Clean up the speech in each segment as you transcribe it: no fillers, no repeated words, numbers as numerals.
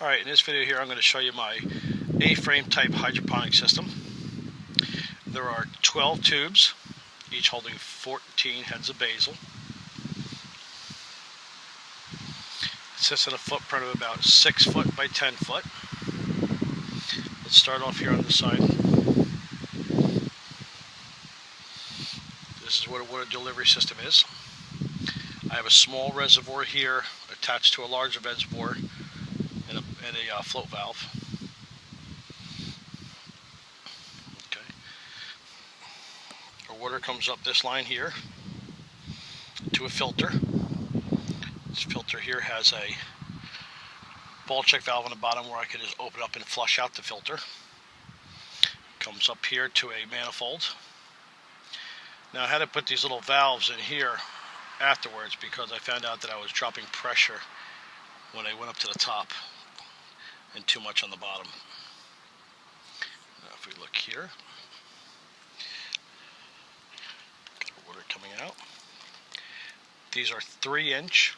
Alright, in this video here I'm going to show you my A-frame type hydroponic system. There are 12 tubes, each holding 14 heads of basil. It sits in a footprint of about 6 foot by 10 foot. Let's start off here on the side. This is what a water delivery system is. I have a small reservoir here attached to a larger reservoir and a float valve. Okay. Our water comes up this line here to a filter. This filter here has a ball check valve on the bottom where I can just open up and flush out the filter. Comes up here to a manifold. Now I had to put these little valves in here afterwards because I found out that I was dropping pressure when I went up to the top and too much on the bottom. Now if we look here, got water coming out. These are 3-inch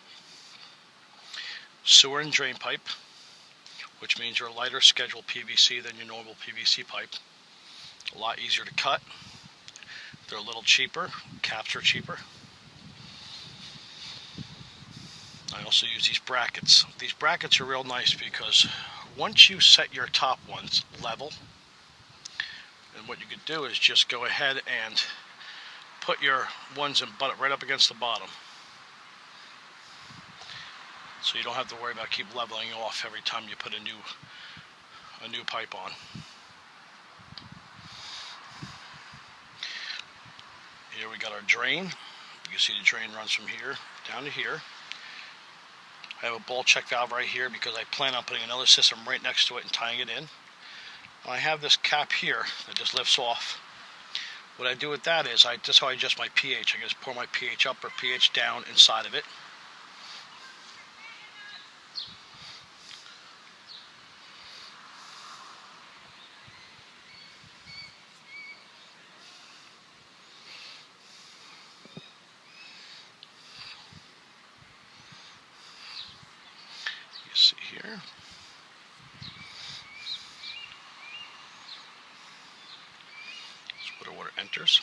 sewer and drain pipe, which means you're a lighter schedule PVC than your normal PVC pipe. A lot easier to cut. They're a little cheaper. Caps are cheaper. I also use these brackets. These brackets are real nice because once you set your top ones level, and what you could do is just go ahead and put your ones and butt it right up against the bottom. So you don't have to worry about keep leveling off every time you put a new pipe on. Here we got our drain. You can see the drain runs from here down to here. I have a ball check valve right here because I plan on putting another system right next to it and tying it in. And I have this cap here that just lifts off. What I do with that is, that's how I adjust my pH. I just pour my pH up or pH down inside of it. See here. That's where the water enters.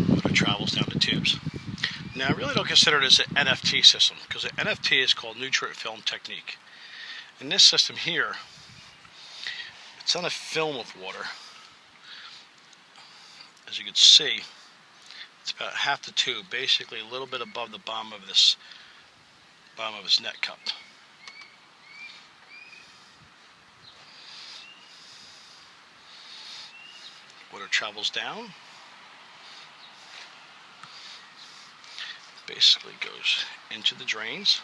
Water travels down the tubes. Now I really don't consider this an NFT system because an NFT is called nutrient film technique. In this system here, it's on a film of water. As you can see, it's about half the tube, basically a little bit above the bottom of this net cup. Water travels down, basically goes into the drains.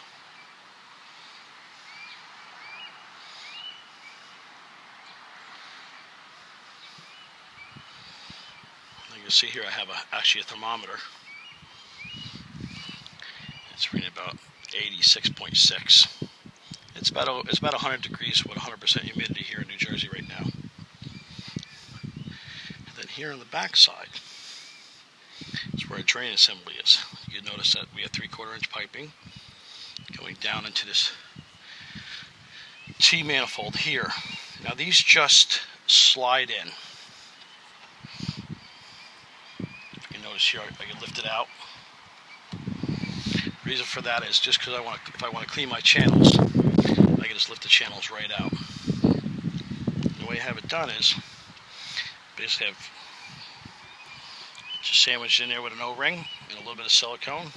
You can see here I have actually a thermometer. It's reading about 86.6. It's about 100 degrees with 100% humidity here in New Jersey right now. And then here on the back side is where a drain assembly is. You notice that we have 3/4 inch piping going down into this T manifold here. Now these just slide in. Notice here I can lift it out. The reason for that is just because if I want to clean my channels, I can just lift the channels right out. The way I have it done is basically have just sandwiched in there with an O-ring and a little bit of silicone,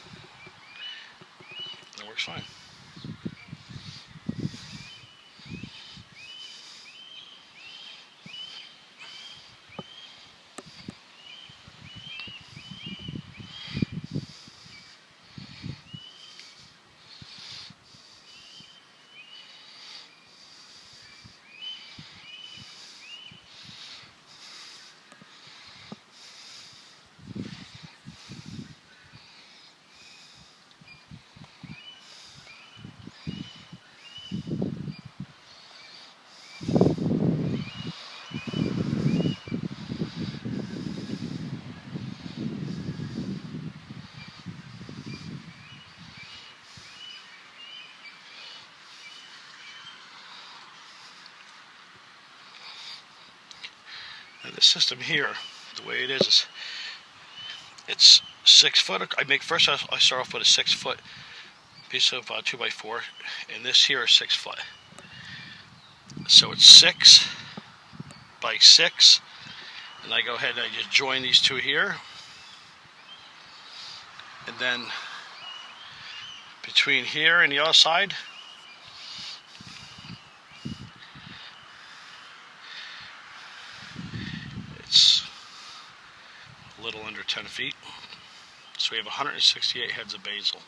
and it works fine. And the system here, the way it is it's 6 foot. First I start off with a 6 foot piece of 2x4, and this here is 6 foot. So it's 6 by 6, and I go ahead and I just join these two here, and then between here and the other side, it's a little under 10 feet. So we have 168 heads of basil.